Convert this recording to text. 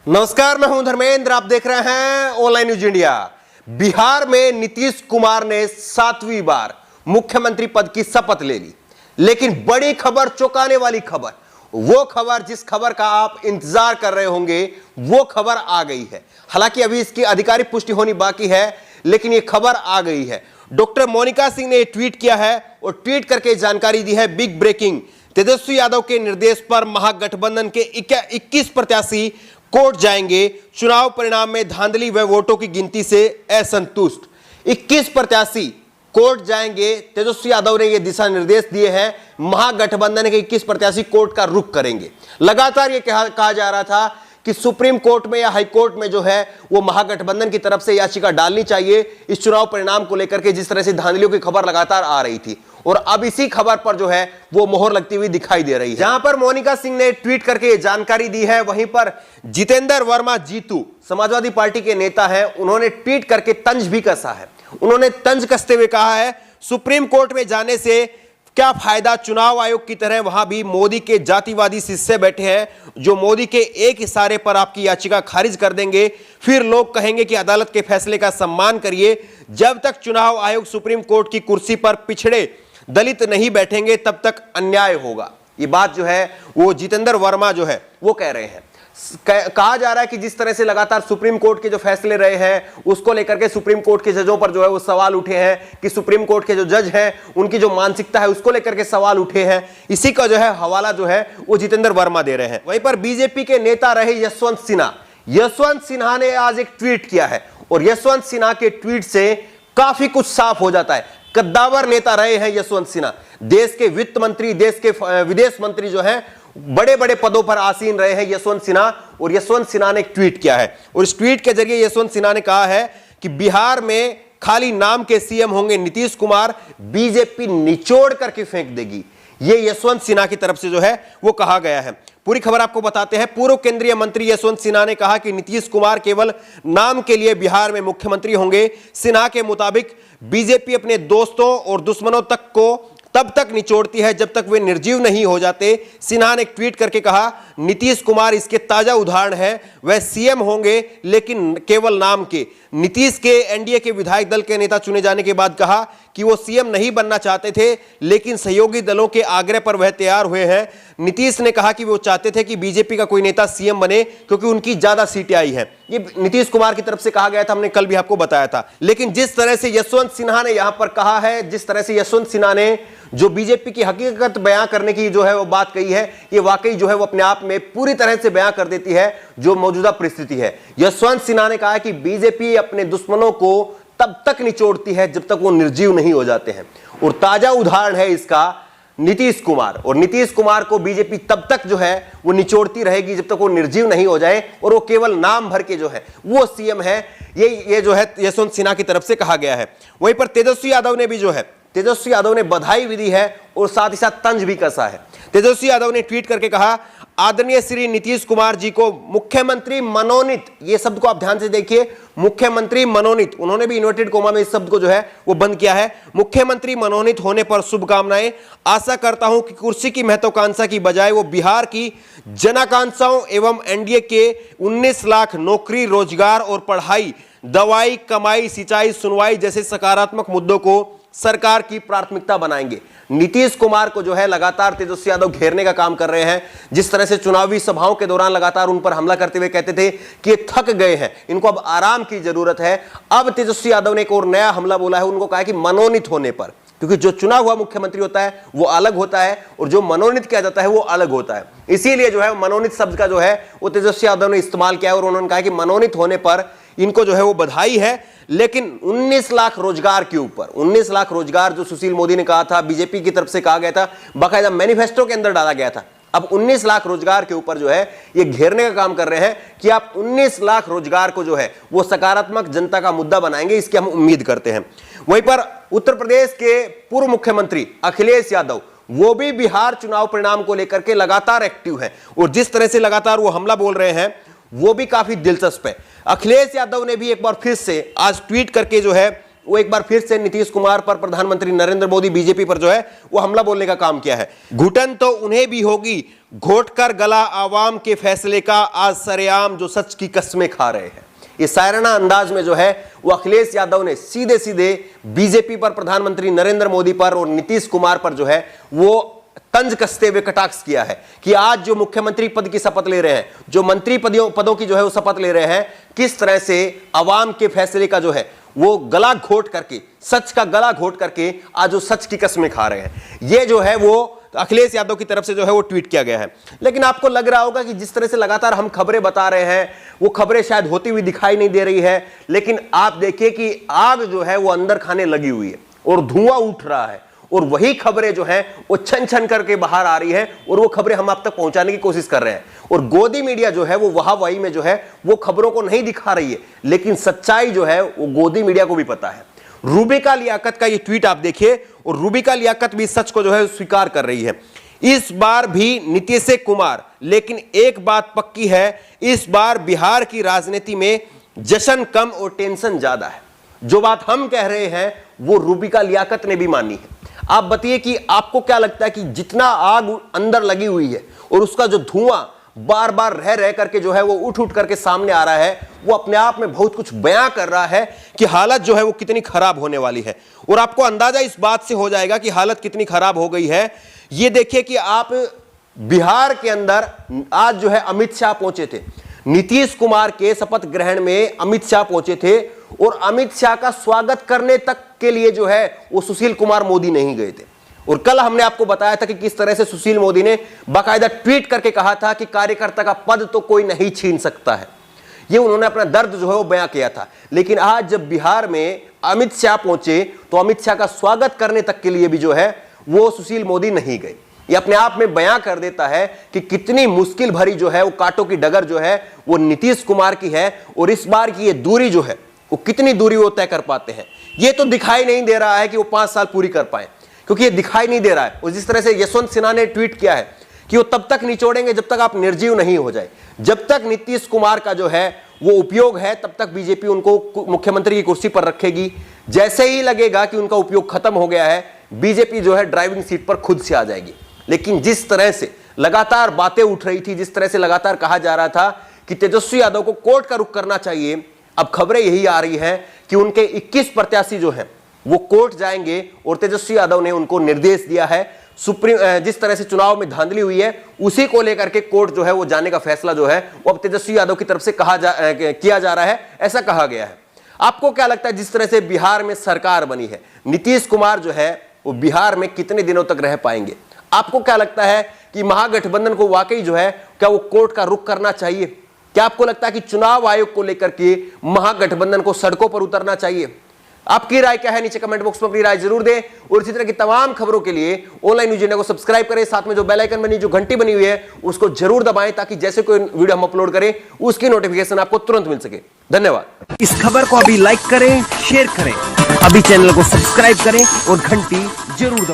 नमस्कार, मैं हूं धर्मेंद्र। आप देख रहे हैं ऑनलाइन न्यूज इंडिया। बिहार में नीतीश कुमार ने 7वीं बार मुख्यमंत्री पद की शपथ ले ली, लेकिन बड़ी खबर, चौंकाने वाली खबर, वो खबर जिस खबर का आप इंतजार कर रहे होंगे, वो खबर आ गई है। हालांकि अभी इसकी आधिकारिक पुष्टि होनी बाकी है, लेकिन ये खबर आ गई है। डॉक्टर मोनिका सिंह ने ट्वीट किया है और ट्वीट करके जानकारी दी है, बिग ब्रेकिंग। तेजस्वी यादव के निर्देश पर महागठबंधन के 21 प्रत्याशी कोर्ट जाएंगे, चुनाव परिणाम में धांधली व वोटों की गिनती से असंतुष्ट। 21 प्रत्याशी कोर्ट जाएंगे। तेजस्वी यादव ने यह दिशा निर्देश दिए हैं। महागठबंधन के 21 प्रत्याशी कोर्ट का रुख करेंगे। लगातार यह कहा जा रहा था कि सुप्रीम कोर्ट में या हाई कोर्ट में जो है वो महागठबंधन की तरफ से याचिका डालनी चाहिए इस चुनाव परिणाम को लेकर के, जिस तरह से धांधलियों की खबर लगातार आ रही थी। और अब इसी खबर पर जो है वो मोहर लगती हुई दिखाई दे रही है। जहां पर मोनिका सिंह ने ट्वीट करके जानकारी दी है, वहीं पर जितेंद्र वर्मा जीतू समाजवादी पार्टी के नेता हैं, उन्होंने ट्वीट करके तंज भी कसा है। उन्होंने तंज कसते हुए कहा है, सुप्रीम कोर्ट में जाने से क्या फायदा, चुनाव आयोग की तरह वहां भी मोदी के जातिवादी शिष्य बैठे हैं जो मोदी के एक इशारे पर आपकी याचिका खारिज कर देंगे। फिर लोग कहेंगे कि अदालत के फैसले का सम्मान करिए। जब तक चुनाव आयोग सुप्रीम कोर्ट की कुर्सी पर पिछड़े दलित नहीं बैठेंगे तब तक अन्याय होगा। ये बात जो है वो जितेंद्र वर्मा जो है वो कह रहे हैं। कहा जा रहा है कि जिस तरह से लगातार सुप्रीम कोर्ट के जो फैसले रहे हैं उसको लेकर के सुप्रीम कोर्ट के जजों पर जो है वो सवाल उठे हैं कि सुप्रीम कोर्ट के जो जज हैं उनकी जो मानसिकता है उसको लेकर के सवाल उठे हैं। इसी का जो है हवाला जो है वो जितेंद्र वर्मा दे रहे हैं। वहीं पर बीजेपी के नेता रहे यशवंत सिन्हा ने आज एक ट्वीट किया है और यशवंत सिन्हा के ट्वीट से काफी कुछ साफ हो जाता है। कद्दावर नेता रहे हैं यशवंत सिन्हा। देश के वित्त मंत्री, देश के विदेश मंत्री जो हैं, बड़े बड़े पदों पर आसीन रहे हैं यशवंत सिन्हा। और यशवंत सिन्हा ने एक ट्वीट किया है और इस ट्वीट के जरिए यशवंत सिन्हा ने कहा है कि बिहार में खाली नाम के सीएम होंगे नीतीश कुमार, बीजेपी निचोड़ करके फेंक देगी। ये यशवंत सिन्हा की तरफ से जो है वो कहा गया है। पूरी खबर आपको बताते हैं। पूर्व केंद्रीय मंत्री यशवंत सिन्हा ने कहा कि नीतीश कुमार केवल नाम के लिए बिहार में मुख्यमंत्री होंगे। सिन्हा के मुताबिक बीजेपी अपने दोस्तों और दुश्मनों तक को तब तक निचोड़ती है जब तक वे निर्जीव नहीं हो जाते। सिन्हा ने ट्वीट करके कहा, नीतीश कुमार इसके ताजा उदाहरण है। वह सीएम होंगे लेकिन केवल नाम के। नीतीश के एनडीए के विधायक दल के नेता चुने जाने के बाद कहा कि वो सीएम नहीं बनना चाहते थे, लेकिन सहयोगी दलों के आग्रह पर वह तैयार हुए हैं। नीतीश ने कहा कि वो चाहते थे कि बीजेपी का कोई नेता सीएम बने क्योंकि उनकी ज्यादा सीटें आई हैं। ये नीतीश कुमार की तरफ से कहा गया था, हमने कल भी आपको बताया था। लेकिन जिस तरह से यशवंत सिन्हा ने यहां पर कहा है, जिस तरह से यशवंत सिन्हा ने जो बीजेपी की हकीकत बयां करने की जो है वो बात कही है, ये वाकई जो है वो अपने आप में पूरी तरह से बयां कर देती है जो मौजूदा परिस्थिति है। यशवंत सिन्हा ने कहा कि बीजेपी अपने दुश्मनों को तब तक निचोड़ती है जब तक वो निर्जीव नहीं हो जाते हैं। और ताजा उदाहरण है इसका नीतीश कुमार। और नीतीश कुमार को बीजेपी तब तक जो है वो निचोड़ती रहेगी जब तक वो निर्जीव नहीं हो जाए और वो केवल नाम भर के जो है वो सीएम है। ये जो है यशवंत सिन्हा की तरफ से कहा गया है। वहीं पर तेजस्वी यादव ने भी जो है बधाई भी दी है और साथ ही साथ तंज भी कसा है। तेजस्वी यादव ने ट्वीट करके कहा, आदरणीय श्री नीतीश कुमार जी को मुख्यमंत्री मनोनीत, ये शब्द को आप ध्यान से देखिए, मुख्यमंत्री मनोनीत, उन्होंने भी इन्वर्टेड कोमा में इस शब्द को जो है वो बंद किया है, मुख्यमंत्री मनोनीत होने पर शुभकामनाएं। आशा करता हूं कि कुर्सी की महत्वाकांक्षा की बजाय वो बिहार की जनाकांक्षाओं एवं एनडीए के 19 लाख नौकरी, रोजगार और पढ़ाई, दवाई, कमाई, सिंचाई, सुनवाई जैसे सकारात्मक मुद्दों को सरकार की प्राथमिकता बनाएंगे। नीतीश कुमार को जो है लगातार तेजस्वी यादव घेरने का काम कर रहे हैं। जिस तरह से चुनावी सभाओं के दौरान लगातार उन पर हमला करते हुए कहते थे कि ये थक गए हैं, इनको अब आराम की जरूरत है। अब तेजस्वी यादव ने एक और नया हमला बोला है, उनको कहा है कि मनोनीत होने पर, क्योंकि जो चुना हुआ मुख्यमंत्री होता है वो अलग होता है और जो मनोनीत किया जाता है वो अलग होता है। इसीलिए जो है मनोनीत शब्द का जो है वो तेजस्वी यादव ने इस्तेमाल किया और उन्होंने कहा कि मनोनीत होने पर इनको जो है वो बधाई है। लेकिन 19 लाख रोजगार के ऊपर, 19 लाख रोजगार जो सुशील मोदी ने कहा था, बीजेपी की तरफ से कहा गया था, बाकायदा मैनिफेस्टो के अंदर डाला गया था। अब 19 लाख रोजगार के ऊपर जो है ये घेरने का काम कर रहे हैं कि आप 19 लाख रोजगार को जो है वो सकारात्मक जनता का मुद्दा बनाएंगे, इसकी हम उम्मीद करते हैं। वहीं पर उत्तर प्रदेश के पूर्व मुख्यमंत्री अखिलेश यादव, वो भी बिहार चुनाव परिणाम को लेकर के लगातार एक्टिव है और जिस तरह से लगातार वो हमला बोल रहे हैं वो भी काफी दिलचस्प है। अखिलेश यादव ने भी एक बार फिर से आज ट्वीट करके जो है वो एक बार फिर से नीतीश कुमार पर, प्रधानमंत्री नरेंद्र मोदी, बीजेपी पर जो है वो हमला बोलने का काम किया है। घुटन तो उन्हें भी होगी, घोटकर गला आवाम के फैसले का, आज सरेआम जो सच की कस्में खा रहे हैं। ये सायराना अंदाज में जो है वो अखिलेश यादव ने सीधे सीधे बीजेपी पर, प्रधानमंत्री नरेंद्र मोदी पर और नीतीश कुमार पर जो है वो तंज कसते हुए कटाक्ष किया है कि आज जो मुख्यमंत्री पद की शपथ ले रहे हैं, जो मंत्री पदों की जो है वो शपथ ले रहे हैं, किस तरह से अवाम के फैसले का जो है वो गला घोट करके, सच का गला घोट करके आज वो सच की कस्में खा रहे हैं। ये जो है वो अखिलेश यादव की तरफ से जो है वो ट्वीट किया गया है। लेकिन आपको लग रहा होगा कि जिस तरह से लगातार हम खबरें बता रहे हैं वो खबरें शायद होती हुई दिखाई नहीं दे रही है, लेकिन आप देखिए कि आग जो है वो अंदर खाने लगी हुई है और धुआं उठ रहा है, और वही खबरें जो हैं वो छन छन करके बाहर आ रही है और वो खबरें हम आप तक पहुंचाने की कोशिश कर रहे हैं। और गोदी मीडिया जो है वो वाहवाही में जो है वो खबरों को नहीं दिखा रही है, लेकिन सच्चाई जो है वो गोदी मीडिया को भी पता है। रूबिका लियाकत का ये ट्वीट आप देखिए, और रूबिका लियाकत भी सच को जो है स्वीकार कर रही है। इस बार भी नीतीश कुमार, लेकिन एक बात पक्की है, इस बार बिहार की राजनीति में जश्न कम और टेंशन ज्यादा है। जो बात हम कह रहे हैं वो रूबिका लियाकत ने भी मानी है। आप बताइए कि आपको क्या लगता है कि जितना आग अंदर लगी हुई है और उसका जो धुआं बार बार रह रह करके जो है वो उठ उठ करके सामने आ रहा है, वो अपने आप में बहुत कुछ बयां कर रहा है कि हालत जो है वो कितनी खराब होने वाली है। और आपको अंदाजा इस बात से हो जाएगा कि हालत कितनी खराब हो गई है। ये देखिए कि आप बिहार के अंदर आज जो है अमित शाह पहुंचे थे, नीतीश कुमार के शपथ ग्रहण में अमित शाह पहुंचे थे, और अमित शाह का स्वागत करने तक के लिए जो है वो सुशील कुमार मोदी नहीं गए थे। और कल हमने आपको बताया था कि किस तरह से सुशील मोदी ने बाकायदा ट्वीट करके कहा था कि कार्यकर्ता का पद तो कोई नहीं छीन सकता है। ये उन्होंने अपना दर्द जो है वो बयां किया था। लेकिन आज जब बिहार में अमित शाह पहुंचे तो अमित शाह का स्वागत करने तक के लिए भी जो है वो सुशील मोदी नहीं गए। ये अपने आप में बयां कर देता है कि कितनी मुश्किल भरी जो है वो कांटों की डगर जो है वो नीतीश कुमार की है, और इस बार की ये दूरी जो है वो कितनी दूरी वो तय कर पाते हैं। ये तो दिखाई नहीं दे रहा है कि वो 5 साल पूरी कर पाए, क्योंकि ये दिखाई नहीं दे रहा है। और जिस तरह से यशवंत सिन्हा ने ट्वीट किया है कि वो तब तक निचोड़ेंगे जब तक आप निर्जीव नहीं हो जाए। जब तक नीतीश कुमार का जो है वो उपयोग है तब तक बीजेपी उनको मुख्यमंत्री की कुर्सी पर रखेगी। जैसे ही लगेगा कि उनका उपयोग खत्म हो गया है, बीजेपी जो है ड्राइविंग सीट पर खुद से आ जाएगी। लेकिन जिस तरह से लगातार बातें उठ रही थी, जिस तरह से लगातार कहा जा रहा था कि तेजस्वी यादव को कोर्ट का रुख करना चाहिए, अब खबरें यही आ रही हैं कि उनके 21 प्रत्याशी जो हैं वो कोर्ट जाएंगे, और तेजस्वी यादव ने उनको निर्देश दिया है। जिस तरह से चुनाव में धांधली हुई है उसी को लेकर के कोर्ट जो है वो जाने का फैसला जो है वो अब तेजस्वी यादव की तरफ से किया जा रहा है, ऐसा कहा गया है। आपको क्या लगता है जिस तरह से बिहार में सरकार बनी है, नीतीश कुमार जो है वो बिहार में कितने दिनों तक रह पाएंगे? आपको क्या लगता है कि महागठबंधन को वाकई जो है क्या वो कोर्ट का रुख करना चाहिए? क्या आपको लगता है कि चुनाव आयोग को लेकर के महागठबंधन को सड़कों पर उतरना चाहिए? आपकी राय क्या है? नीचे कमेंट बॉक्स में अपनी राय जरूर दें। और इसी तरह की तमाम खबरों के लिए ऑनलाइन न्यूज इंडिया को सब्सक्राइब करें, साथ में जो बेल आइकन बनी, जो घंटी बनी हुई है उसको जरूर दबाएं, ताकि जैसे कोई वीडियो हम अपलोड करें उसकी नोटिफिकेशन आपको तुरंत मिल सके। धन्यवाद। इस खबर को अभी लाइक करें, शेयर करें, अभी चैनल को सब्सक्राइब करें और घंटी जरूर दबाएं।